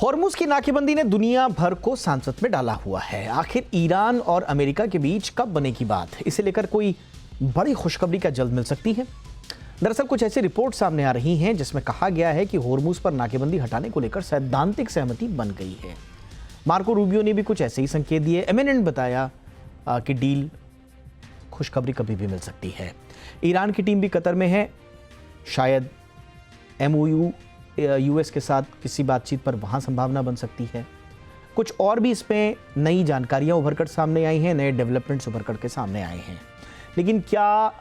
Hormuz की नाकेबंदी ने दुनिया भर को सांसत में डाला हुआ है। आखिर ईरान और अमेरिका के बीच कब बनेगी बात, इसे लेकर कोई बड़ी खुशखबरी क्या जल्द मिल सकती है? दरअसल कुछ ऐसी रिपोर्ट सामने आ रही हैं जिसमें कहा गया है कि हॉर्मुज पर नाकेबंदी हटाने को लेकर सैद्धांतिक सहमति बन गई है। मार्को रूबियो ने भी कुछ ऐसे ही संकेत दिए। एमिनेंट बताया कि डील खुशखबरी कभी भी मिल सकती है। ईरान की टीम भी कतर में है। शायद MOU US के साथ किसी बातचीत पर वहां संभावना बन सकती है। कुछ और भी इसमें नई जानकारियां उभर कर सामने आई हैं, नए डेवलपमेंट्स उभर कर के सामने आए हैं। लेकिन क्या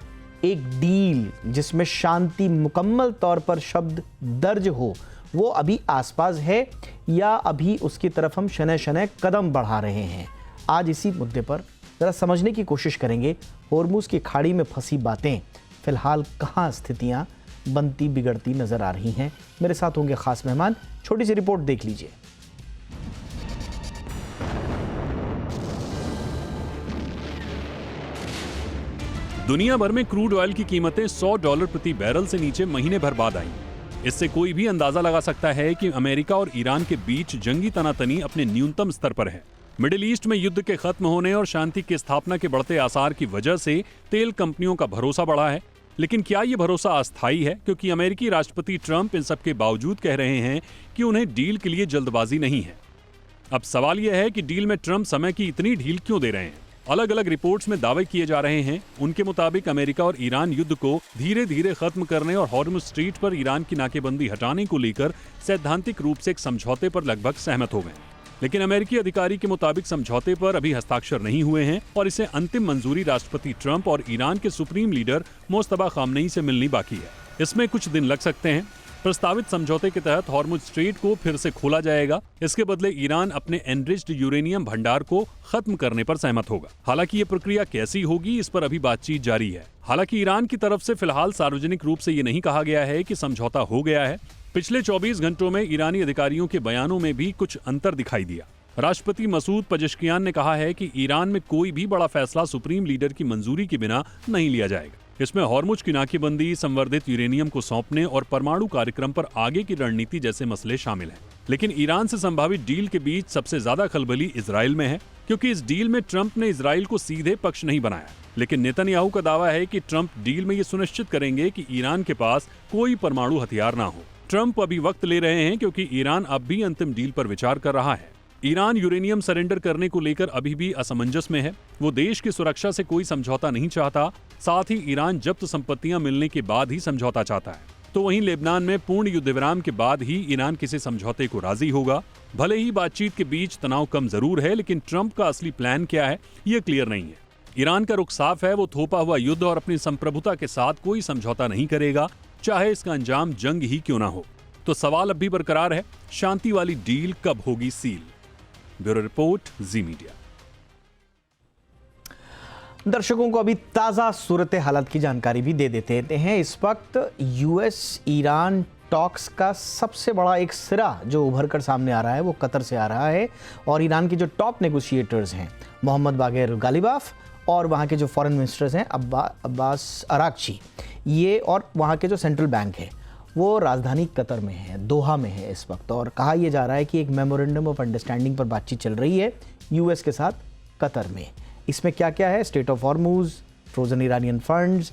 एक डील जिसमें शांति मुकम्मल तौर पर शब्द दर्ज हो वो अभी आसपास है, या अभी उसकी तरफ हम शनय शनय कदम बढ़ा रहे हैं? आज इसी मुद्दे पर जरा समझने की कोशिश करेंगे। हॉर्मुज की खाड़ी में फंसी बातें फिलहाल कहां स्थितियां बनती बिगड़ती नजर आ रही हैं। मेरे साथ होंगे खास मेहमान। छोटी सी रिपोर्ट देख लीजिए। दुनिया भर में क्रूड ऑयल की कीमतें $100 प्रति बैरल से नीचे महीने भर बाद आईं। इससे कोई भी अंदाजा लगा सकता है कि अमेरिका और ईरान के बीच जंगी तनातनी अपने न्यूनतम स्तर पर है। मिडिल ईस्ट में युद्ध के खत्म होने और शांति की स्थापना के बढ़ते आसार की वजह से तेल कंपनियों का भरोसा बढ़ा है। लेकिन क्या ये भरोसा अस्थायी है? क्योंकि अमेरिकी राष्ट्रपति ट्रंप इन सब के बावजूद कह रहे हैं कि उन्हें डील के लिए जल्दबाजी नहीं है। अब सवाल यह है कि डील में ट्रंप समय की इतनी ढील क्यों दे रहे हैं? अलग अलग रिपोर्ट्स में दावे किए जा रहे हैं। उनके मुताबिक अमेरिका और ईरान युद्ध को धीरे धीरे खत्म करने और हॉर्मुज स्ट्रीट पर ईरान की नाकेबंदी हटाने को लेकर सैद्धांतिक रूप से एक समझौते पर लगभग सहमत हो गए। लेकिन अमेरिकी अधिकारी के मुताबिक समझौते पर अभी हस्ताक्षर नहीं हुए हैं और इसे अंतिम मंजूरी राष्ट्रपति ट्रंप और ईरान के सुप्रीम लीडर मुस्तफा खामनेई से मिलनी बाकी है। इसमें कुछ दिन लग सकते हैं। प्रस्तावित समझौते के तहत हॉर्मुज स्ट्रेट को फिर से खोला जाएगा। इसके बदले ईरान अपने एनरिच्ड यूरेनियम भंडार को खत्म करने पर सहमत होगा। हालांकि ये प्रक्रिया कैसी होगी, इस पर अभी बातचीत जारी है। हालांकि ईरान की तरफ से फिलहाल सार्वजनिक रूप से ये नहीं कहा गया है कि समझौता हो गया है। पिछले 24 घंटों में ईरानी अधिकारियों के बयानों में भी कुछ अंतर दिखाई दिया। राष्ट्रपति मसूद पजेश्कियान ने कहा है कि ईरान में कोई भी बड़ा फैसला सुप्रीम लीडर की मंजूरी के बिना नहीं लिया जाएगा। इसमें हॉर्मुज की नाकेबंदी, संवर्धित यूरेनियम को सौंपने और परमाणु कार्यक्रम पर आगे की रणनीति जैसे मसले शामिल हैं। लेकिन ईरान से संभावित डील के बीच सबसे ज्यादा खलबली इजराइल में है, क्योंकि इस डील में ट्रंप ने इजराइल को सीधे पक्ष नहीं बनाया। लेकिन नेतन्याहू का दावा है कि ट्रंप डील में ये सुनिश्चित करेंगे कि ईरान के पास कोई परमाणु हथियार ना हो। ट्रंप अभी वक्त ले रहे हैं क्योंकि ईरान अब भी अंतिम डील पर विचार कर रहा है। ईरान यूरेनियम सरेंडर करने को लेकर अभी भी असमंजस में है। वो देश की सुरक्षा से कोई समझौता नहीं चाहता। साथ ही ईरान जब्त संपत्तियां मिलने के बाद ही समझौता चाहता है। तो वहीं लेबनान में पूर्ण युद्ध विराम के बाद ही ईरान किसी समझौते को राजी होगा। भले ही बातचीत के बीच तनाव कम जरूर है, लेकिन ट्रंप का असली प्लान क्या है ये क्लियर नहीं है। ईरान का रुख साफ है, वो थोपा हुआ युद्ध और अपनी संप्रभुता के साथ कोई समझौता नहीं करेगा, चाहे इसका अंजाम जंग ही क्यों ना हो। तो सवाल अब भी बरकरार है, शांति वाली डील कब होगी सील? ब्यूरो रिपोर्ट, जी मीडिया। दर्शकों को अभी ताज़ा सूरत हालत की जानकारी भी दे देते हैं। इस वक्त US ईरान टॉक्स का सबसे बड़ा एक सिरा जो उभर कर सामने आ रहा है वो कतर से आ रहा है। और ईरान के जो टॉप नेगोशिएटर्स हैं मोहम्मद बागेर गालिबाफ और वहाँ के जो फॉरेन मिनिस्टर्स हैं अब्बास अरागची, ये और वहाँ के जो सेंट्रल बैंक है वो राजधानी कतर में है, दोहा में है इस वक्त। और कहा यह जा रहा है कि एक मेमोरेंडम ऑफ अंडरस्टैंडिंग पर बातचीत चल रही है US के साथ कतर में। इसमें क्या क्या है? State of Hormuz, frozen Iranian funds,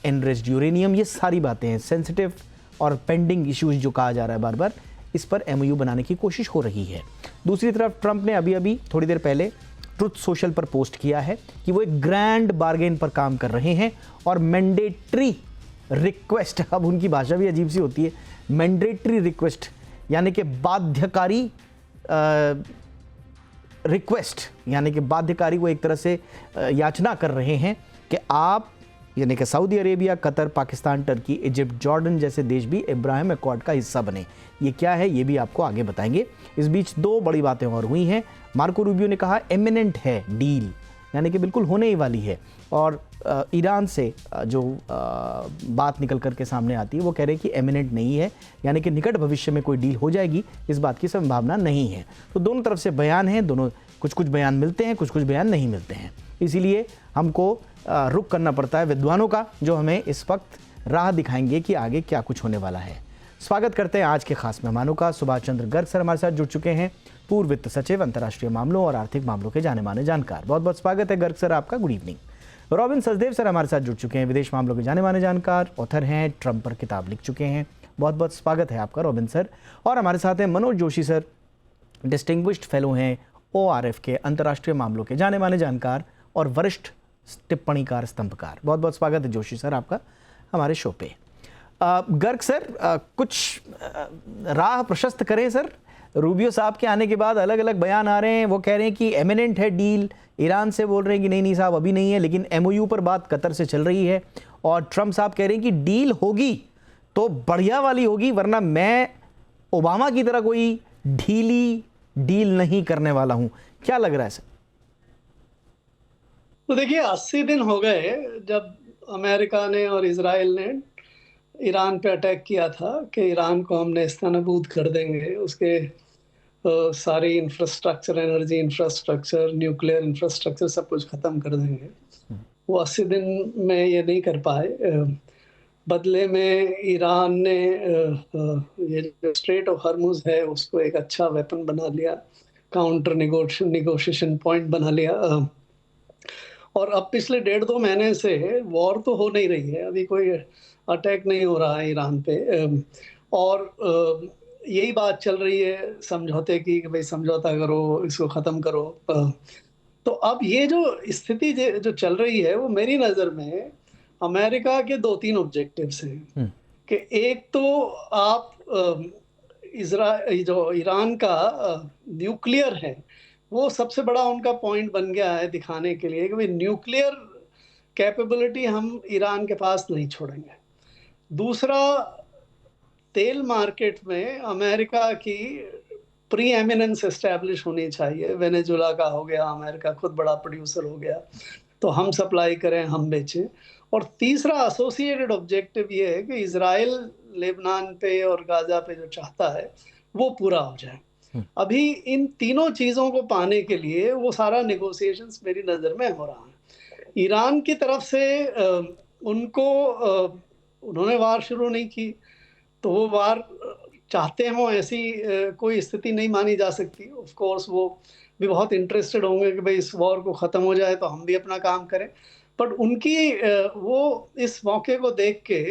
enriched uranium, ये सारी बातें हैं। सेंसिटिव और पेंडिंग इश्यूज जो कहा जा रहा है बार बार, इस पर MOU बनाने की कोशिश हो रही है। दूसरी तरफ ट्रंप ने अभी थोड़ी देर पहले ट्रुथ सोशल पर पोस्ट किया है कि वो एक ग्रैंड बार्गेन पर काम कर रहे हैं और मैंडेटरी रिक्वेस्ट, अब उनकी भाषा भी अजीब सी होती है, मैंडेटरी रिक्वेस्ट यानी कि बाध्यकारी रिक्वेस्ट, यानी कि बाध्यकारी वो एक तरह से याचना कर रहे हैं कि आप, यानी कि Saudi Arabia, Qatar, Pakistan, Turkey, Egypt, Jordan जैसे देश भी इब्राहिम अकॉर्ड का हिस्सा बने। ये क्या है ये भी आपको आगे बताएंगे। इस बीच दो बड़ी बातें और हुई हैं। मार्को रूबियो ने कहा इमिनेंट है डील, यानी कि बिल्कुल होने ही वाली है। और ईरान से जो बात निकल कर के सामने आती है वो कह रहे हैं कि एमिनेंट नहीं है, यानी कि निकट भविष्य में कोई डील हो जाएगी, इस बात की संभावना नहीं है। तो दोनों तरफ से बयान हैं, दोनों कुछ बयान मिलते हैं, कुछ बयान नहीं मिलते हैं। इसीलिए हमको रुख करना पड़ता है विद्वानों का, जो हमें इस वक्त राह दिखाएंगे कि आगे क्या कुछ होने वाला है। स्वागत करते हैं आज के खास मेहमानों का। सुभाष चंद्र गर्ग सर हमारे साथ जुड़ चुके हैं, पूर्व वित्त सचिव, अंतर्राष्ट्रीय मामलों और आर्थिक मामलों के जाने माने जानकार। बहुत बहुत स्वागत है गर्ग सर आपका, good evening. Robin Sachdev sir हमारे साथ जुड़ चुके हैं, विदेश मामलों के जाने माने जानकार, ऑथर हैं, ट्रंप पर किताब लिख चुके हैं। बहुत बहुत स्वागत है आपका रॉबिन सर। और हमारे साथ हैं Manoj Joshi sir, distinguished fellow हैं, ORF के अंतर्राष्ट्रीय मामलों के जाने माने जानकार और वरिष्ठ टिप्पणीकार, स्तंभकार। बहुत बहुत स्वागत है जोशी सर आपका हमारे शो पे। गर्ग सर, कुछ राह प्रशस्त करें सर। रूबियो साहब के आने के बाद अलग अलग बयान आ रहे हैं, वो कह रहे हैं कि एमिनेंट है डील, ईरान से बोल रहे हैं कि नहीं साहब अभी नहीं है, लेकिन MOU पर बात कतर से चल रही है। और ट्रंप साहब कह रहे हैं कि डील होगी तो बढ़िया वाली होगी, वरना मैं ओबामा की तरह कोई ढीली डील नहीं करने वाला हूं। क्या लग रहा है सर? तो देखिए 80 दिन हो गए जब अमेरिका ने और इजराइल ने ईरान पे अटैक किया था कि ईरान को हम नेस्तनाबूद कर देंगे, उसके सारी infrastructure, energy infrastructure, nuclear infrastructure सब कुछ ख़त्म कर देंगे। वो 80 दिन में ये नहीं कर पाए। बदले में ईरान ने ये जो स्ट्रेट ऑफ हॉर्मुज़ है उसको एक अच्छा वेपन बना लिया, काउंटर निगोशिएशन पॉइंट बना लिया। और अब पिछले 1.5-2 महीने से वॉर तो हो नहीं रही है, अभी कोई अटैक नहीं हो रहा है ईरान पे। और यही बात चल रही है समझौते की कि भाई समझौता करो, इसको ख़त्म करो। तो अब ये जो स्थिति जो चल रही है वो मेरी नज़र में अमेरिका के 2-3 ऑब्जेक्टिव्स हैं कि एक तो आप जो ईरान का न्यूक्लियर है वो सबसे बड़ा उनका पॉइंट बन गया है दिखाने के लिए कि भाई न्यूक्लियर कैपेबिलिटी हम ईरान के पास नहीं छोड़ेंगे। दूसरा, तेल मार्केट में अमेरिका की प्री एमिनेंस एस्टैब्लिश होनी चाहिए। वेनेजुला का हो गया, अमेरिका खुद बड़ा प्रोड्यूसर हो गया, तो हम सप्लाई करें, हम बेचें। और तीसरा एसोसिएटेड ऑब्जेक्टिव ये है कि इजराइल लेबनान पे और गाजा पे जो चाहता है वो पूरा हो जाए। अभी इन तीनों चीज़ों को पाने के लिए वो सारा नेगोशिएशंस मेरी नज़र में हो रहा है। ईरान की तरफ से उन्होंने वार शुरू नहीं की, तो वो वार चाहते हों ऐसी कोई स्थिति नहीं मानी जा सकती। ऑफ कोर्स वो भी बहुत इंटरेस्टेड होंगे कि भाई इस वॉर को ख़त्म हो जाए तो हम भी अपना काम करें, बट उनकी वो इस मौके को देख के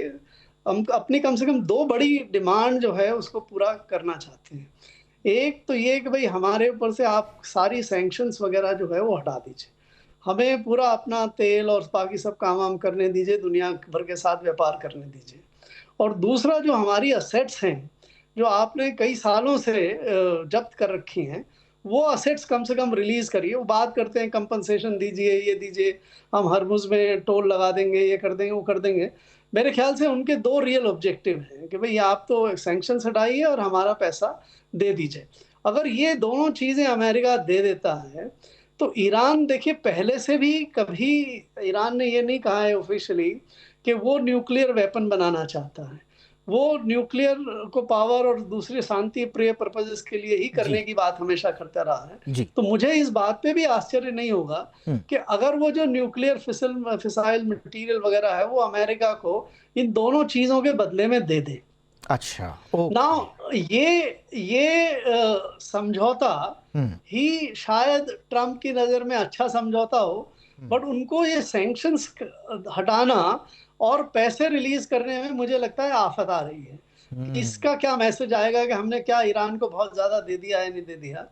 हम अपनी कम से कम 2 बड़ी डिमांड जो है उसको पूरा करना चाहते हैं। एक तो ये कि भाई हमारे ऊपर से आप सारी सैंक्शंस वगैरह जो है वो हटा दीजिए, हमें पूरा अपना तेल और बाकी सब काम करने दीजिए, दुनिया भर के साथ व्यापार करने दीजिए। और दूसरा, जो हमारी असेट्स हैं जो आपने कई सालों से जब्त कर रखी हैं, वो असेट्स कम से कम रिलीज करिए। वो बात करते हैं कंपनसेशन दीजिए, ये दीजिए, हम हरमुज में टोल लगा देंगे, ये कर देंगे, वो कर देंगे। मेरे ख्याल से उनके 2 रियल ऑब्जेक्टिव हैं कि भाई आप तो सैंक्शंस हटाइए और हमारा पैसा दे दीजिए। अगर ये दोनों चीज़ें अमेरिका दे देता है तो ईरान, देखिए पहले से भी कभी ईरान ने ये नहीं कहा है ऑफिशियली कि वो न्यूक्लियर वेपन बनाना चाहता है। वो न्यूक्लियर को पावर और दूसरे शांति प्रिय पर्पसेस के लिए ही करने की बात हमेशा करता रहा है। तो मुझे इस बात पे भी आश्चर्य नहीं होगा कि अगर वो जो न्यूक्लियर फिसाइल मटेरियल वगैरह है वो अमेरिका को इन दोनों चीज़ों के बदले में दे दे। अच्छा, नाउ ये समझौता ही शायद ट्रंप की नज़र में अच्छा समझौता हो, बट उनको ये सैंक्शंस हटाना और पैसे रिलीज करने में मुझे लगता है आफत आ रही है। इसका क्या मैसेज आएगा कि हमने क्या ईरान को बहुत ज्यादा दे दिया है, नहीं दे दिया।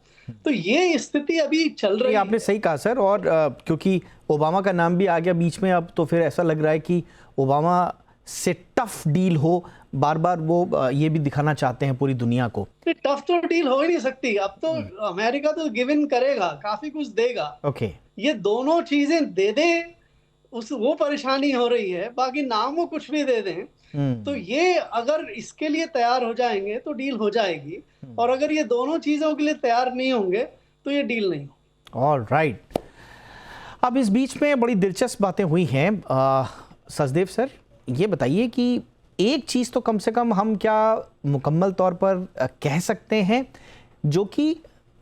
तो ये स्थिति अभी चल रही है। आपने सही कहा सर। और क्योंकि ओबामा का नाम भी आ गया बीच में, अब तो फिर ऐसा लग रहा है कि ओबामा से टफ डील हो, बार बार वो ये भी दिखाना चाहते हैं पूरी दुनिया को। टफ तो डील हो ही नहीं सकती। अब तो अमेरिका तो गिव इन करेगा, काफी कुछ देगा। ओके, ये दोनों चीजें दे दे, वो परेशानी हो रही है। बाकी नाम वो कुछ भी दे दें तो ये अगर इसके लिए तैयार हो जाएंगे तो डील हो जाएगी, और अगर ये दोनों चीजों के लिए तैयार नहीं होंगे तो ये डील नहीं होगी। ऑलराइट। अब इस बीच में बड़ी दिलचस्प बातें हुई हैं। सचदेव सर, ये बताइए कि एक चीज़ तो कम से कम हम क्या मुकम्मल तौर पर कह सकते हैं, जो कि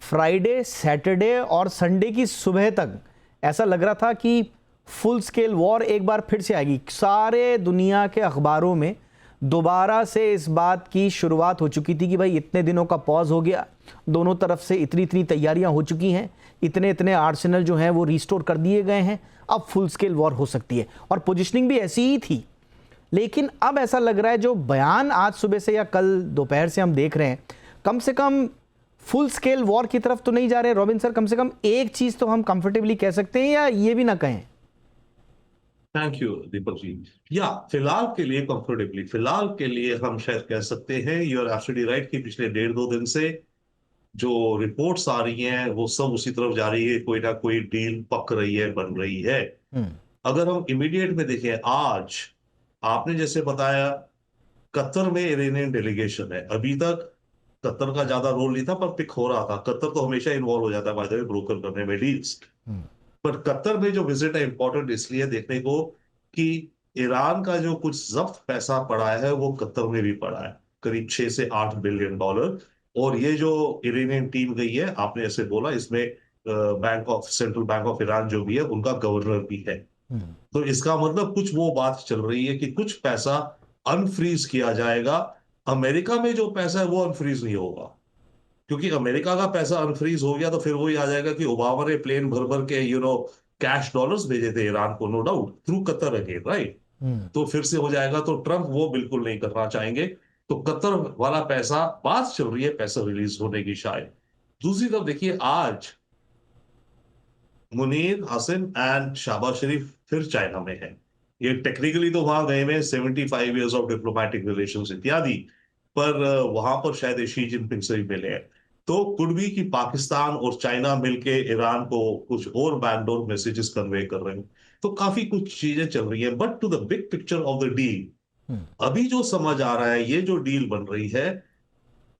फ्राइडे, सैटरडे और संडे की सुबह तक ऐसा लग रहा था कि फुल स्केल वॉर एक बार फिर से आएगी। सारे दुनिया के अखबारों में दोबारा से इस बात की शुरुआत हो चुकी थी कि भाई इतने दिनों का पॉज हो गया, दोनों तरफ से इतनी इतनी तैयारियां हो चुकी हैं, इतने इतने आर्सेनल जो हैं वो रिस्टोर कर दिए गए हैं, अब फुल स्केल वॉर हो सकती है। और पोजीशनिंग भी ऐसी ही थी। लेकिन अब ऐसा लग रहा है जो बयान आज सुबह से या कल दोपहर से हम देख रहे हैं, कम से कम फुल स्केल वॉर की तरफ तो नहीं जा रहे। रॉबिन सर, कम से कम एक चीज तो हम कंफर्टेबली कह सकते हैं या ये भी ना कहें? Thank you Deepak ji. या फिलहाल के लिए कंफर्टेबली, फिलहाल के लिए हम शायद कह सकते हैं, यू आर एब्सोल्युटली राइट, कि पिछले 1.5-2 दिन से जो रिपोर्ट्स आ रही हैं वो सब उसी तरफ जा रही है, कोई ना कोई डील पक रही है, बन रही है। अगर हम इमीडिएट में देखें, आज आपने जैसे बताया कतर में इरानियन डेलीगेशन है। अभी तक कतर का ज्यादा रोल नहीं था, पर पिक हो रहा था। कतर तो हमेशा इन्वॉल्व हो जाता है बाय द वे ब्रोकर करने में डील्स। पर कतर में जो विजिट है इंपॉर्टेंट इसलिए देखने को कि ईरान का जो कुछ जब्त पैसा पड़ा है वो कतर में भी पड़ा है, करीब 6 से 8 बिलियन डॉलर। और ये जो इरानियन टीम गई है, आपने ऐसे बोला, इसमें सेंट्रल बैंक ऑफ ईरान जो भी है उनका गवर्नर भी है। तो इसका मतलब कुछ वो बात चल रही है कि कुछ पैसा अनफ्रीज किया जाएगा। अमेरिका में जो पैसा है वो अनफ्रीज नहीं होगा, क्योंकि अमेरिका का पैसा अनफ्रीज हो गया तो फिर वो ही आ जाएगा कि ओबामा ने प्लेन भर भर के कैश डॉलर्स भेजे थे ईरान को, no doubt, through Qatar again, right. तो फिर से हो जाएगा। तो ट्रंप वो बिल्कुल नहीं करना चाहेंगे। तो कतर वाला पैसा, बात चल रही है पैसा रिलीज होने की शायद। दूसरी तरफ देखिए, आज मुनीर हसन एंड शाहबाज शरीफ फिर चाइना में है। ये टेक्निकली तो वहां गए में 75 इयर्स ऑफ डिप्लोमेटिक रिलेशंस इत्यादि, पर वहां पर शायद शी जिनपिंग से भी मिले हैं। तो कुड बी कि पाकिस्तान और चाइना मिलके ईरान को कुछ और बैकडोर मैसेजेस कन्वे कर रहे हैं। तो काफी कुछ चीजें चल रही हैं। But to the big picture of the deal, अभी जो समझ आ रहा है, ये जो डील बन रही है,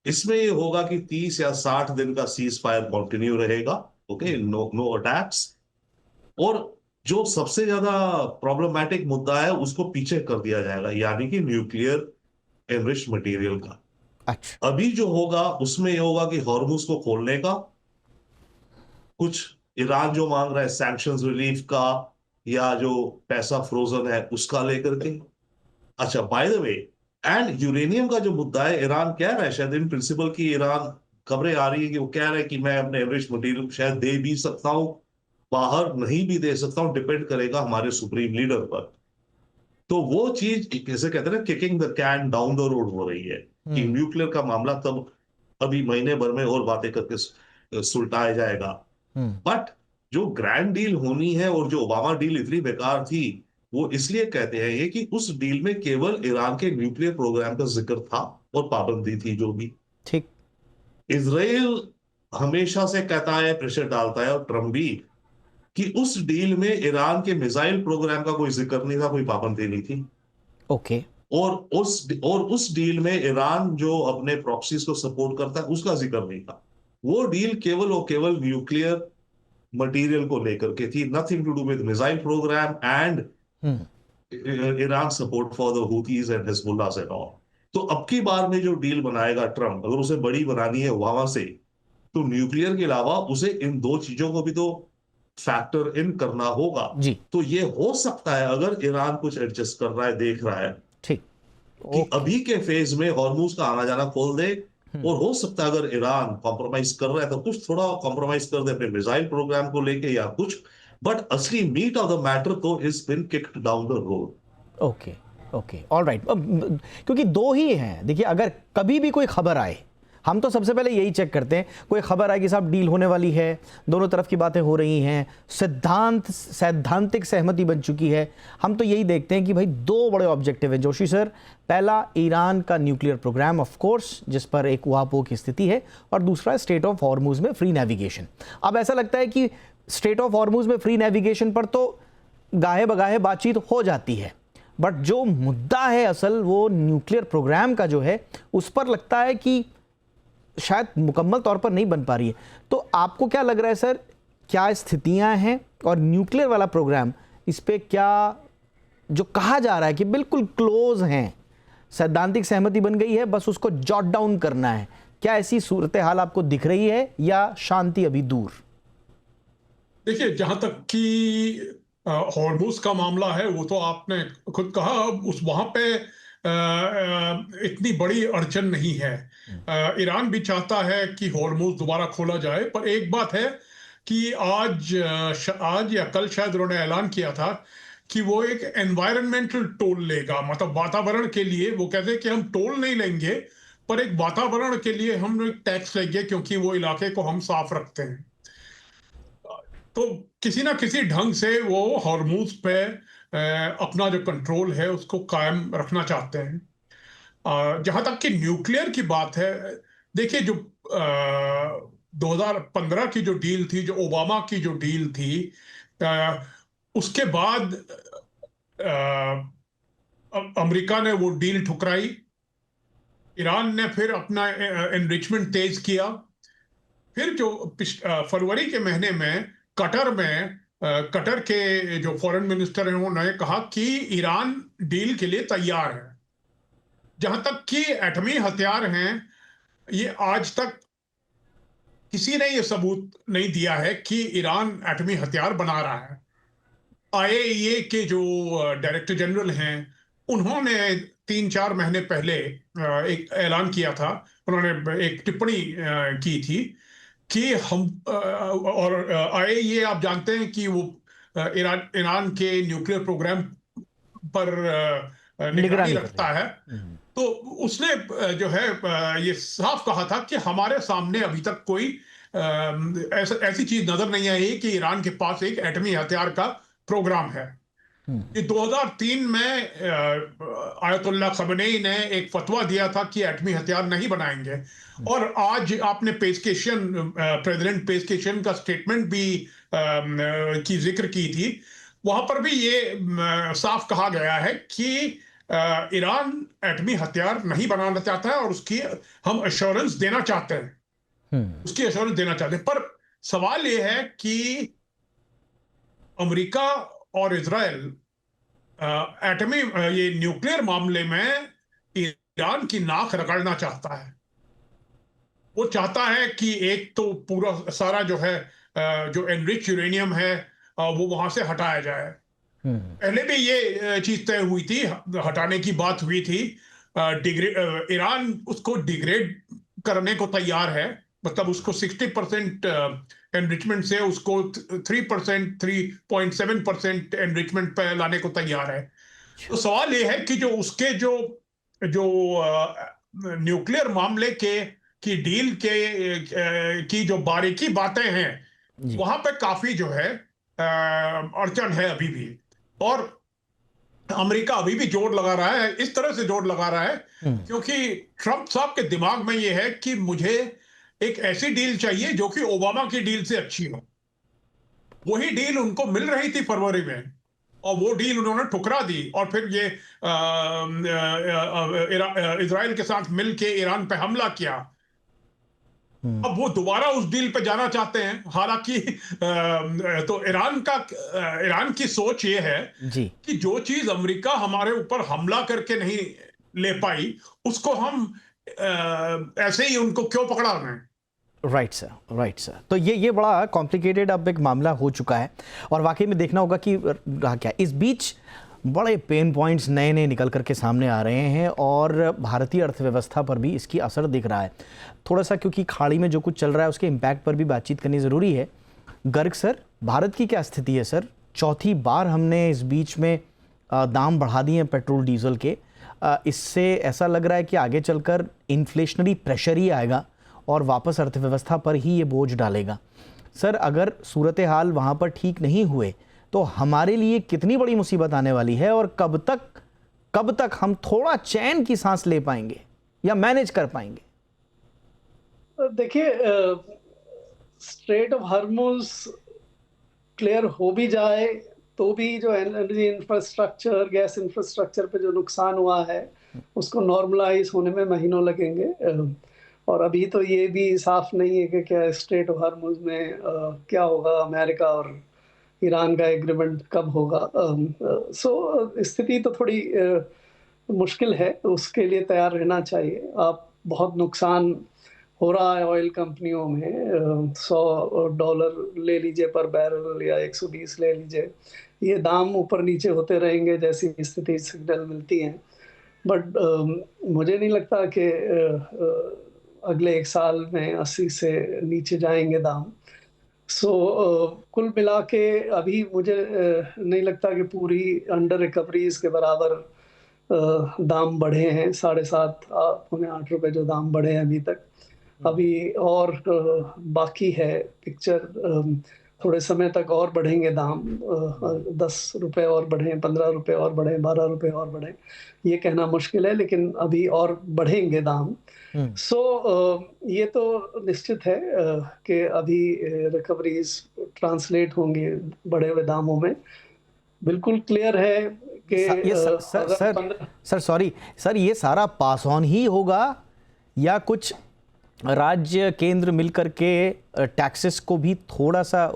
इसमें ये होगा कि 30 या 60 दिन का सीज फायर कंटिन्यू रहेगा। Okay, no attacks. और जो सबसे ज्यादा प्रॉब्लमैटिक मुद्दा है उसको पीछे कर दिया जाएगा, यानी कि न्यूक्लियर एनरिच मटेरियल का। अच्छा, अभी जो होगा उसमें ये होगा कि हॉर्मुज को खोलने का, कुछ ईरान जो मांग रहा है सैंक्शंस रिलीफ का, या जो पैसा फ्रोजन है उसका लेकर के। अच्छा, by the way, and uranium का जो मुद्दा है, ईरान कह रहा है शायद इन प्रिंसिपल की, ईरान खबरें आ रही है कि वो कह रहा है कि मैं अपने एनरिच मटेरियल शायद दे भी सकता हूं, बाहर नहीं भी दे सकता हूं, डिपेंड करेगा हमारे सुप्रीम लीडर पर। तो वो चीज जैसे कहते हैं ना, kicking the can down the road हो रही है कि न्यूक्लियर का मामला तब अभी महीने भर में और बातें करके सुलटाया जाएगा। बट जो ग्रैंड डील होनी है, और जो ओबामा डील इतनी बेकार थी, वो इसलिए कहते हैं ये कि उस डील में केवल ईरान के न्यूक्लियर प्रोग्राम का जिक्र था और पाबंदी थी जो भी। ठीक। इजराइल हमेशा से कहता है, प्रेशर डालता है, और ट्रम्प भी, कि उस डील में ईरान के मिसाइल प्रोग्राम का कोई जिक्र नहीं था, कोई पाबंदी नहीं थी। ओके। और उस डील में ईरान जो अपने प्रॉक्सीज को सपोर्ट करता है उसका जिक्र नहीं था। वो डील केवल और केवल न्यूक्लियर मटेरियल को लेकर के थी, nothing to do with missile programme and Iran support for the Houthis and Hezbollah and all. तो अब की बार में जो डील बनाएगा ट्रम्प, अगर उसे बड़ी बनानी है ओबामा से, तो न्यूक्लियर के अलावा उसे इन दो चीजों को भी तो फैक्टर इन करना होगा जी। तो ये हो सकता है, अगर ईरान कुछ एडजस्ट कर रहा है, देख रहा है, ठीक। कि अभी के फेज में हॉर्मुज का आना जाना खोल दे, और हो सकता है अगर ईरान कॉम्प्रोमाइज कर रहा है तो कुछ थोड़ा कॉम्प्रोमाइज कर दे अपने मिसाइल प्रोग्राम को लेके या कुछ। बट असली मीट ऑफ द मैटर तो is been kicked down the road. Okay, okay, alright. क्योंकि दो ही हैं। देखिए, अगर कभी भी कोई खबर आए, हम तो सबसे पहले यही चेक करते हैं, कोई खबर आए कि साहब डील होने वाली है, दोनों तरफ की बातें हो रही हैं, सैद्धांतिक सहमति बन चुकी है, हम तो यही देखते हैं कि भाई दो बड़े ऑब्जेक्टिव हैं जोशी सर। पहला, ईरान का न्यूक्लियर प्रोग्राम ऑफ कोर्स, जिस पर एक उहापोह की स्थिति है, और दूसरा स्ट्रेट ऑफ हॉर्मुज में फ्री नेविगेशन। अब ऐसा लगता है कि स्ट्रेट ऑफ हॉर्मुज में फ्री नेविगेशन पर तो गाहे बगाहे बातचीत हो जाती है, बट जो मुद्दा है असल, वो न्यूक्लियर प्रोग्राम का जो है, उस पर लगता है कि शायद मुकम्मल तौर पर नहीं बन पा रही है। तो आपको क्या लग रहा है सर, क्या स्थितियां हैं, और न्यूक्लियर वाला प्रोग्राम, इस पे क्या जो कहा जा रहा है कि बिल्कुल क्लोज हैं, सैद्धांतिक सहमति बन गई है, बस उसको जॉट डाउन करना है, क्या ऐसी सूरत हाल आपको दिख रही है या शांति अभी दूर? देखिए, जहां तक कि हॉर्मुज का मामला है, वो तो आपने खुद कहा, उस वहां पे इतनी बड़ी अड़चन नहीं है। ईरान भी चाहता है कि हॉर्मुज़ दोबारा खोला जाए, पर एक बात है कि आज या कल शायद उन्होंने ऐलान किया था कि वो एक एनवायरमेंटल टोल लेगा, मतलब वातावरण के लिए। वो कहते हैं कि हम टोल नहीं लेंगे, पर एक वातावरण के लिए हम एक टैक्स लेंगे, क्योंकि वो इलाके को हम साफ रखते हैं। तो किसी ना किसी ढंग से वो हॉर्मुज़ पे अपना जो कंट्रोल है उसको कायम रखना चाहते हैं। जहां तक कि न्यूक्लियर की बात है, देखिए जो 2015 की जो डील थी, जो ओबामा की जो डील थी, अ, उसके बाद अमेरिका ने वो डील ठुकराई। ईरान ने फिर अपना एनरिचमेंट तेज किया। फिर जो फरवरी के महीने में कतर के जो फॉरेन मिनिस्टर हैं उन्होंने कहा कि ईरान डील के लिए तैयार है। जहां तक कि एटमी हथियार हैं, ये आज तक किसी ने ये सबूत नहीं दिया है कि ईरान एटमी हथियार बना रहा है। आईएईए के जो डायरेक्टर जनरल हैं, उन्होंने 3-4 महीने पहले एक ऐलान किया था। उन्होंने एक टिप्पणी की थी कि हम और आईएईए आप जानते हैं कि वो ईरान के न्यूक्लियर प्रोग्राम पर निगरानी निगरानी कर रखता रही है। तो उसने जो है ये साफ कहा था कि हमारे सामने अभी तक कोई ऐसी चीज नजर नहीं आई कि ईरान के पास एक एटमी हथियार का प्रोग्राम है। ये 2003 में आयतुल्लाह खमेनी ने एक फतवा दिया था कि एटमी हथियार नहीं बनाएंगे। और आज आपने प्रेसिडेंट पेस्केशन का स्टेटमेंट भी की जिक्र की थी। वहां पर भी ये साफ कहा गया है कि ईरान एटमी हथियार नहीं बनाना चाहता है और उसकी हम एश्योरेंस देना चाहते हैं। उसकी एश्योरेंस देना चाहते हैं। पर सवाल ये है कि अमेरिका और इजराइल एटमी ये न्यूक्लियर मामले में ईरान की नाक रगड़ना चाहता है। वो चाहता है कि एक तो पूरा सारा जो है जो एनरिच यूरेनियम है वो वहां से हटाया जाए। पहले भी ये चीज तय हुई थी, हटाने की बात हुई थी। ईरान उसको डिग्रेड करने को तैयार है, मतलब उसको 60% एनरिचमेंट से उसको 3%, 3.7% एनरिचमेंट पे लाने को तैयार है। तो सवाल ये है कि जो उसके जो जो न्यूक्लियर मामले की डील की जो बारीकी बातें हैं, वहां पे काफी जो है अड़चन है अभी भी। और अमेरिका अभी भी जोर लगा रहा है, इस तरह से जोर लगा रहा है क्योंकि ट्रंप साहब के दिमाग में यह है कि मुझे एक ऐसी डील चाहिए जो कि ओबामा की डील से अच्छी हो। वही डील उनको मिल रही थी फरवरी में, और वो डील उन्होंने ठुकरा दी। और फिर ये इजराइल के साथ मिलके ईरान पे हमला किया। अब वो दोबारा उस डील पे जाना चाहते हैं। हालांकि तो ईरान की सोच ये है कि जो चीज अमेरिका हमारे ऊपर हमला करके नहीं ले पाई, उसको हम ऐसे ही उनको क्यों पकड़ा रहे। Right sir. तो ये बड़ा कॉम्प्लिकेटेड अब एक मामला हो चुका है और वाकई में देखना होगा कि रहा क्या। इस बीच बड़े पेन पॉइंट्स नए निकल करके सामने आ रहे हैं और भारतीय अर्थव्यवस्था पर भी इसकी असर दिख रहा है थोड़ा सा, क्योंकि खाड़ी में जो कुछ चल रहा है उसके इम्पैक्ट पर भी बातचीत करनी ज़रूरी है। गर्ग सर, भारत की क्या स्थिति है सर? चौथी बार हमने इस बीच में दाम बढ़ा दिए हैं पेट्रोल डीजल के। इससे ऐसा लग रहा है कि आगे चलकर इन्फ्लेशनरी प्रेशर ही आएगा और वापस अर्थव्यवस्था पर ही ये बोझ डालेगा। सर, अगर सूरत हाल वहाँ पर ठीक नहीं हुए तो हमारे लिए कितनी बड़ी मुसीबत आने वाली है और कब तक हम थोड़ा चैन की सांस ले पाएंगे या मैनेज कर पाएंगे? देखिए, स्ट्रेट ऑफ हॉर्मुज़ क्लियर हो भी जाए तो भी जो एनर्जी इंफ्रास्ट्रक्चर, गैस इंफ्रास्ट्रक्चर पे जो नुकसान हुआ है उसको नॉर्मलाइज होने में महीनों लगेंगे। और अभी तो ये भी साफ नहीं है कि क्या स्ट्रेट ऑफ हॉर्मुज़ में क्या होगा, अमेरिका और ईरान का एग्रीमेंट कब होगा। सो स्थिति तो थोड़ी मुश्किल है, उसके लिए तैयार रहना चाहिए। आप बहुत नुकसान हो रहा है ऑयल कंपनियों में, $100 ले लीजिए पर बैरल या 120 ले लीजिए, ये दाम ऊपर नीचे होते रहेंगे जैसी स्थिति सिग्नल मिलती हैं। बट मुझे नहीं लगता कि अगले 1 साल में 80 से नीचे जाएंगे दाम। सो कुल मिला के अभी मुझे नहीं लगता कि पूरी अंडर रिकवरीज के बराबर दाम बढ़े हैं। 7.5 पौने 8 रुपए जो दाम बढ़े हैं अभी तक, अभी और बाकी है पिक्चर। थोड़े समय तक और बढ़ेंगे दाम, 10 रुपए और बढ़े, 15 रुपए और बढ़े, 12 रुपए और बढ़े, ये कहना मुश्किल है, लेकिन अभी और बढ़ेंगे दाम। सो ये तो निश्चित है कि अभी रिकवरीज ट्रांसलेट होंगे बढ़े हुए दामों में। बिल्कुल क्लियर है कि ये सर सॉरी सर, ये सारा पास ऑन ही होगा या कुछ राज्य केंद्र मिलकर के टैक्सेस को भी थोड़ा सा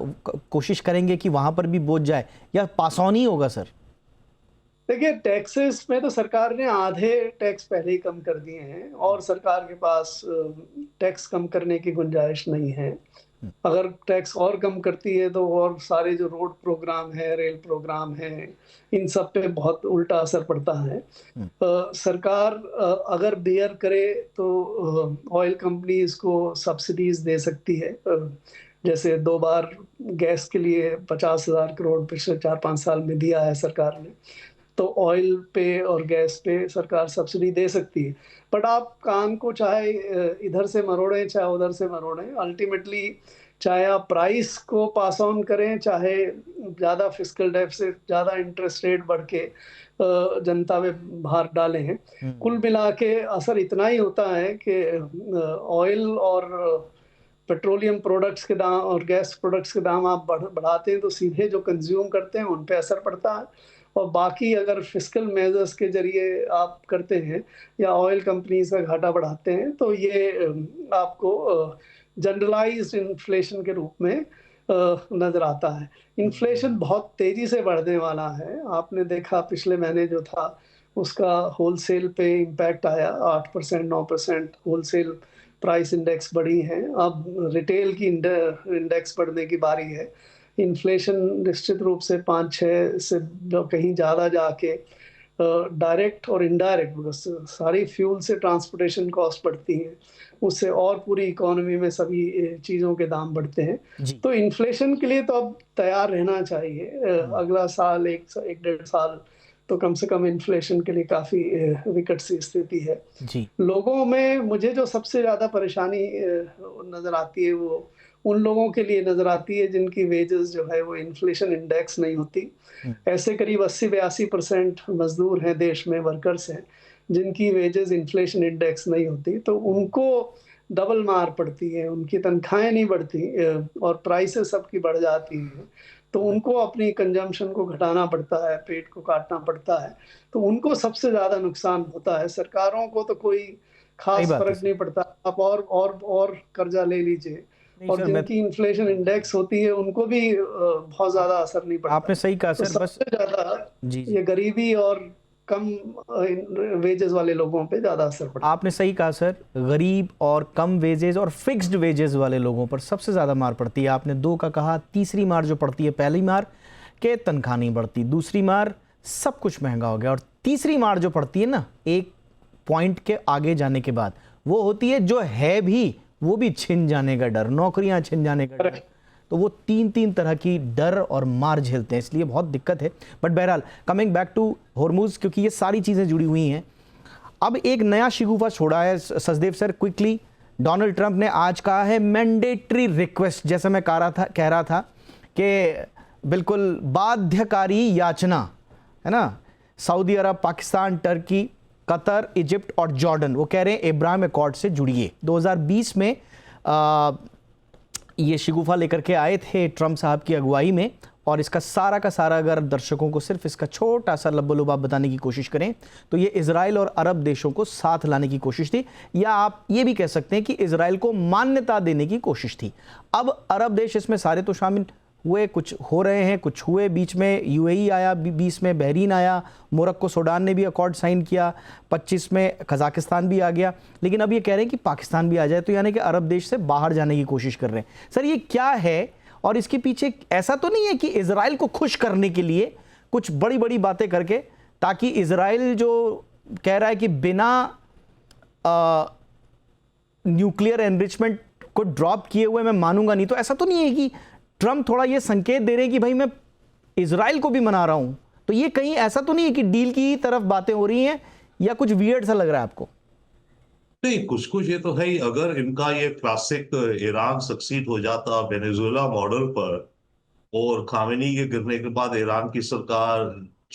कोशिश करेंगे कि वहां पर भी बोझ जाए, या पास ऑन ही होगा सर? देखिए, टैक्सेस में तो सरकार ने आधे टैक्स पहले ही कम कर दिए हैं और सरकार के पास टैक्स कम करने की गुंजाइश नहीं है। अगर टैक्स और कम करती है तो और सारे जो रोड प्रोग्राम है, रेल प्रोग्राम है, इन सब पे बहुत उल्टा असर पड़ता है। सरकार अगर बेयर करे तो ऑयल कंपनीज को सब्सिडीज दे सकती है। जैसे 2 बार गैस के लिए 50,000 करोड़ पिछले 4-5 साल में दिया है सरकार ने, तो ऑयल पे और गैस पे सरकार सब्सिडी दे सकती है। बट आप कान को चाहे इधर से मरोड़ें चाहे उधर से मरोड़ें, अल्टीमेटली चाहे आप प्राइस को पास ऑन करें, चाहे ज़्यादा फिस्कल डेफिसिट, ज़्यादा इंटरेस्ट रेट बढ़ के जनता में भार डालें, कुल मिला के असर इतना ही होता है कि ऑयल और पेट्रोलियम प्रोडक्ट्स के दाम और गैस प्रोडक्ट्स के दाम आप बढ़ाते हैं तो सीधे जो कंज्यूम करते हैं उन पे असर पड़ता है, और बाकी अगर फिस्कल मेजर्स के जरिए आप करते हैं या ऑयल कंपनीज का घाटा बढ़ाते हैं तो ये आपको जनरलाइज्ड इन्फ्लेशन के रूप में नजर आता है। इन्फ्लेशन बहुत तेजी से बढ़ने वाला है। आपने देखा पिछले महीने जो था उसका होलसेल पे इम्पैक्ट आया, 8% 9% होलसेल प्राइस इंडेक्स बढ़ी है। अब रिटेल की इंडेक्स बढ़ने की बारी है। इन्फ्लेशन निश्चित रूप से 5-6 से कहीं ज़्यादा जाके डायरेक्ट और इनडायरेक्ट, सारी फ्यूल से ट्रांसपोर्टेशन कॉस्ट बढ़ती है, उससे और पूरी इकोनॉमी में सभी चीज़ों के दाम बढ़ते हैं। तो इन्फ्लेशन के लिए तो अब तैयार रहना चाहिए। अगला साल 1-1.5 साल तो कम से कम इन्फ्लेशन के लिए काफ़ी विकट सी स्थिति है जी। लोगों में मुझे जो सबसे ज़्यादा परेशानी नज़र आती है वो उन लोगों के लिए नजर आती है जिनकी वेजेस जो है वो इन्फ्लेशन इंडेक्स नहीं होती। ऐसे करीब 80-82% मजदूर हैं देश में, वर्कर्स हैं, जिनकी वेजेस इन्फ्लेशन इंडेक्स नहीं होती, तो उनको डबल मार पड़ती है, उनकी तनख्वाहें नहीं बढ़ती और प्राइसेस सबकी बढ़ जाती हैं, तो उनको अपनी कंजम्पशन को घटाना पड़ता है, पेट को काटना पड़ता है, तो उनको सबसे ज्यादा नुकसान होता है। सरकारों को तो कोई खास फर्क नहीं पड़ता, आप और कर्जा ले लीजिए, और जिनकी इन्फ्लेशन इंडेक्स होती है उनको भी बहुत ज्यादा असर नहीं पड़ता। आपने सही कहा सर, बस सबसे ज्यादा ये गरीबी और कम वेजेस वाले लोगों पे ज्यादा असर पड़ता है। आपने सही कहा सर, गरीब और कम वेजेस और फिक्स्ड वेजेस वाले लोगों पर सबसे ज्यादा मार पड़ती है। आपने 2 का कहा, तीसरी मार जो पड़ती है, पहली मार के तनख्वाह नहीं बढ़ती, दूसरी मार सब कुछ महंगा हो गया, और तीसरी मार जो पड़ती है ना एक पॉइंट के आगे जाने के बाद, वो होती है जो है भी वो भी छिन जाने का डर, नौकरियां छिन जाने का डर। तो वो 3 तरह की डर और मार झेलते हैं, इसलिए बहुत दिक्कत है। बट बहरहाल कमिंग बैक टू होर्मुज, क्योंकि ये सारी चीज़ें जुड़ी हुई हैं, अब एक नया शिगुफा छोड़ा है Sachdev sir quickly. Donald Trump ने आज कहा है मैंडेटरी रिक्वेस्ट, जैसे मैं कह रहा था कि बिल्कुल बाध्यकारी याचना है ना, सऊदी अरब, पाकिस्तान, टर्की, कतर, इजिप्ट और जॉर्डन, वो कह रहे हैं इब्राहिम अकॉर्ड से जुड़िए। 2020 में ये शिगुफा लेकर के आए थे ट्रंप साहब की अगुवाई में, और इसका सारा का सारा अगर दर्शकों को सिर्फ इसका छोटा सा लब्बो-लुबाब बताने की कोशिश करें तो ये इजराइल और अरब देशों को साथ लाने की कोशिश थी, या आप ये भी कह सकते हैं कि इजराइल को मान्यता देने की कोशिश थी। अब अरब देश इसमें सारे तो शामिल हुए, कुछ हो रहे हैं, कुछ हुए, बीच में यूएई आया, 20 में बहरीन आया, मोरक्को, सूडान ने भी अकॉर्ड साइन किया, 25 में कजाकिस्तान भी आ गया, लेकिन अब ये कह रहे हैं कि पाकिस्तान भी आ जाए, तो यानी कि अरब देश से बाहर जाने की कोशिश कर रहे हैं। सर ये क्या है, और इसके पीछे ऐसा तो नहीं है कि इजराइल को खुश करने के लिए कुछ बड़ी बड़ी बातें करके, ताकि इजराइल जो कह रहा है कि बिना न्यूक्लियर एनरिचमेंट को ड्रॉप किए हुए मैं मानूंगा नहीं। तो ऐसा तो नहीं है कि ट्रंप थोड़ा ये संकेत दे रहे हैं कि भाई मैं इजराइल को भी मना रहा हूं? तो ये कहीं ऐसा तो नहीं है कि डील की तरफ बातें हो रही हैं, या कुछ वियर्ड सा लग रहा है आपको? नहीं, कुछ कुछ ये तो है ही। अगर इनका ये क्लासिक ईरान सक्सीड हो जाता वेनेजुएला मॉडल पर, और खामेनी के गिरने के बाद ईरान की सरकार,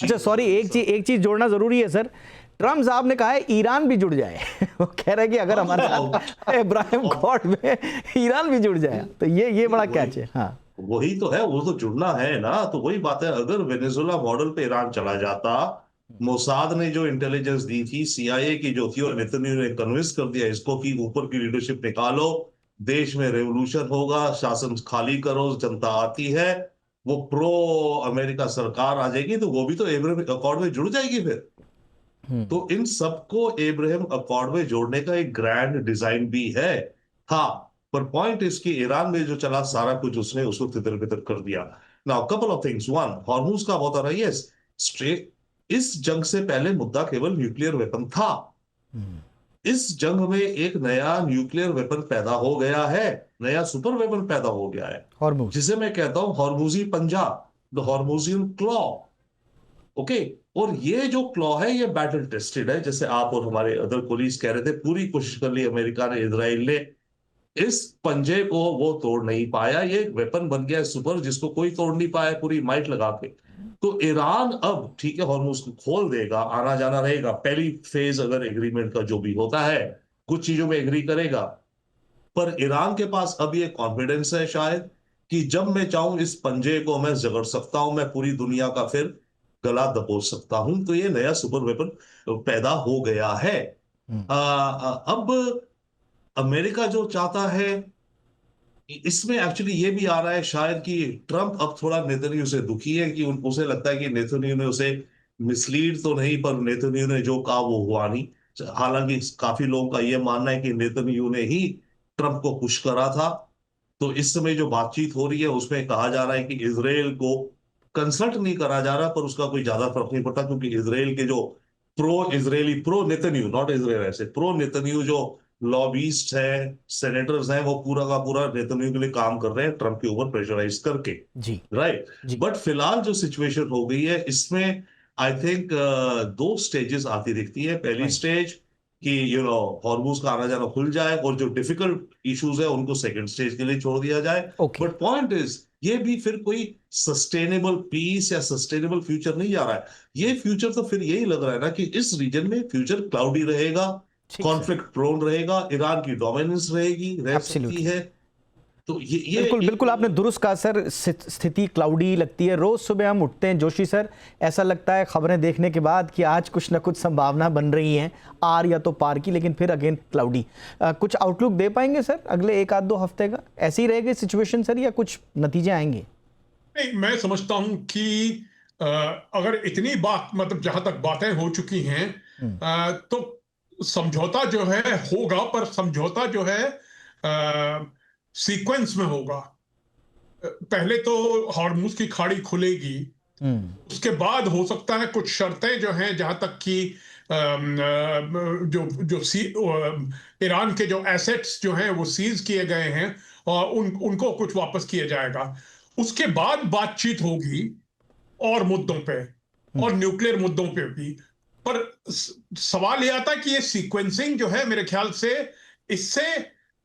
अच्छा सॉरी, एक चीज जोड़ना जरूरी है सर। ट्रम्प साहब ने कहा है ईरान भी जुड़ जाए। वो कह रहे हैं कि अगर हमारे साथ इब्राहिम अकॉर्ड में ईरान भी जुड़ जाए तो ये बड़ा कैच है। हाँ, वही तो है, वो तो जुड़ना है ना। तो वही बात है, अगर वेनेजुएला मॉडल पे ईरान चला जाता, मोसाद ने जो इंटेलिजेंस दी थी, सीआईए की जो थी, और नेतन्याहू ने कन्विंस कर दिया इसको कि ऊपर की लीडरशिप निकालो, देश में रेवोल्यूशन होगा, शासन खाली करो, जनता आती है, वो प्रो अमेरिका सरकार आ जाएगी, तो वो भी तो एब्राहम अकॉर्ड में जुड़ जाएगी फिर। तो इन सबको एब्राहम अकॉर्ड में जोड़ने का एक ग्रैंड डिजाइन भी है। हाँ, पर पॉइंट इसकी ईरान में जो चला सारा कुछ उसने उसको तितर बितर कर दिया। Now couple of things, one, Hormuz का होता रहा, यस, स्ट्रेट। इस जंग से पहले मुद्दा केवल न्यूक्लियर वेपन था। इस जंग में एक नया न्यूक्लियर वेपन पैदा हो गया है, नया सुपर वेपन पैदा हो गया है, हॉर्मुज, जिसे मैं कहता हूं हॉर्मुजी पंजा, द हॉर्मुजियन क्लॉ। ओके, और ये जो क्लॉ है ये बैटल टेस्टेड है, जैसे आप और हमारे अदर कोलीग्स कह रहे थे, पूरी कोशिश कर ली अमेरिका ने, इजराइल ने, इस पंजे को वो तोड़ नहीं पाया। ये वेपन बन गया है सुपर, जिसको कोई तोड़ नहीं पाया पूरी माइट लगा के। तो ईरान अब ठीक है हॉर्मुज को खोल देगा, आना जाना रहेगा, पहली फेज अगर एग्रीमेंट का जो भी होता है, कुछ चीजों में एग्री करेगा, पर ईरान के पास अब ये कॉन्फिडेंस है शायद कि जब मैं चाहूं इस पंजे को मैं जगड़ सकता हूं, मैं पूरी दुनिया का फिर गला दबोच सकता हूं। तो ये नया सुपर वेपन पैदा हो गया है। अब अमेरिका जो चाहता है, इसमें एक्चुअली ये भी आ रहा है शायद कि ट्रंप अब थोड़ा नेतन्याहू से दुखी है, कि उसे लगता है कि नेतन्याहू ने उसे मिसलीड तो नहीं, पर नेतन्याहू ने जो कहा वो हुआ नहीं। हालांकि काफी लोगों का ये मानना है कि नेतन्याहू ने ही ट्रंप को पुश करा था। तो इस समय जो बातचीत हो रही है उसमें कहा जा रहा है कि इजराइल को कंसल्ट नहीं करा जा रहा, पर उसका कोई ज्यादा फर्क नहीं पड़ता, क्योंकि इजराइल के जो प्रो नेतन्याहू, नॉट इजराइल, ऐसे प्रो नेतन्याहू जो लॉबिस्ट है, सेनेटर्स हैं, वो पूरा का पूरा नेतन्याहू के लिए काम कर रहे हैं, ट्रंप के ऊपर प्रेशराइज करके, जी, राइट। जी। बट फिलहाल जो सिचुएशन हो गई है इसमें आई थिंक दो स्टेजेस आती दिखती है। पहली स्टेज कि हॉर्मुज का आना जाना खुल जाए, और जो डिफिकल्ट इश्यूज है उनको सेकंड स्टेज के लिए छोड़ दिया जाए। बट पॉइंट इज, ये भी फिर कोई सस्टेनेबल पीस या सस्टेनेबल फ्यूचर नहीं जा रहा है। ये फ्यूचर तो फिर यही लग रहा है ना कि इस रीजन में फ्यूचर क्लाउडी रहेगा, कॉन्फ्लिक्ट प्रोन रहेगा, ईरान की डोमिनेंस रहेगी, रह सकती है। तो ये बिल्कुल आपने दुरुस्त कहा सर, स्थिति क्लाउडी लगती है। रोज सुबह हम उठते हैं जोशी सर, ऐसा लगता है खबरें देखने के बाद कि आज कुछ ना कुछ संभावना बन रही हैं आर या तो पार की, लेकिन फिर अगेन क्लाउडी। कुछ आउटलुक दे पाएंगे सर अगले एक आध दो हफ्ते का? ऐसी ही रहेगी सिचुएशन सर, या कुछ नतीजे आएंगे? नहीं, मैं समझता हूं कि अगर इतनी बात, मतलब जहां तक बातें हो चुकी हैं, तो समझौता जो है होगा, पर समझौता जो है सीक्वेंस में होगा। पहले तो हॉर्मुज की खाड़ी खुलेगी, उसके बाद हो सकता है कुछ शर्तें जो हैं, जहां तक कि ईरान के जो एसेट्स जो हैं वो सीज किए गए हैं, और उनको कुछ वापस किया जाएगा। उसके बाद बातचीत होगी और मुद्दों पे, और न्यूक्लियर मुद्दों पे भी। पर सवाल यह आता है कि ये सीक्वेंसिंग जो है, मेरे ख्याल से इससे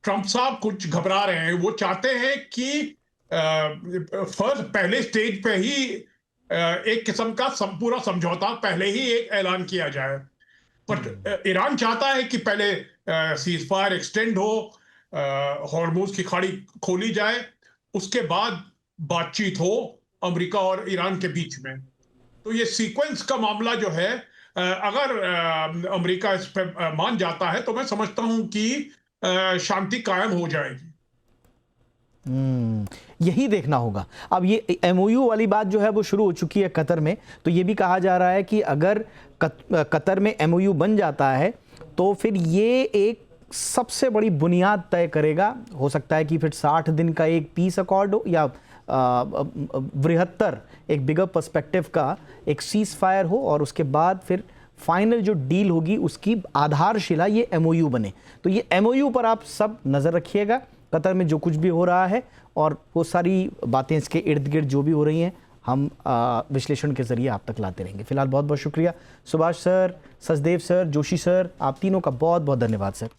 ट्रंप साहब कुछ घबरा रहे हैं। वो चाहते हैं कि पहले स्टेज पे ही एक किस्म का पूरा समझौता पहले ही एक ऐलान किया जाए। पर ईरान चाहता है कि पहले सीज फायर एक्सटेंड हो, हॉर्मुज की खाड़ी खोली जाए, उसके बाद बातचीत हो अमेरिका और ईरान के बीच में। तो ये सीक्वेंस का मामला जो है, अगर अमेरिका इस पे मान जाता है, तो मैं समझता हूं कि शांति कायम हो जाएगी। यही देखना होगा। अब ये एमओयू वाली बात जो है वो शुरू हो चुकी है कतर में, तो ये भी कहा जा रहा है कि अगर कतर में एमओयू बन जाता है तो फिर ये एक सबसे बड़ी बुनियाद तय करेगा। हो सकता है कि फिर 60 दिन का एक पीस अकॉर्ड हो, या बृहत्तर एक बिगर पर्सपेक्टिव का एक सीज फायर हो, और उसके बाद फिर फाइनल जो डील होगी उसकी आधारशिला ये एमओयू बने। तो ये एमओयू पर आप सब नज़र रखिएगा, कतर में जो कुछ भी हो रहा है और वो सारी बातें इसके इर्द गिर्द जो भी हो रही हैं हम विश्लेषण के जरिए आप तक लाते रहेंगे। फिलहाल बहुत बहुत शुक्रिया Subhash sir, Sachdev sir, Joshi sir, आप तीनों का बहुत बहुत धन्यवाद सर।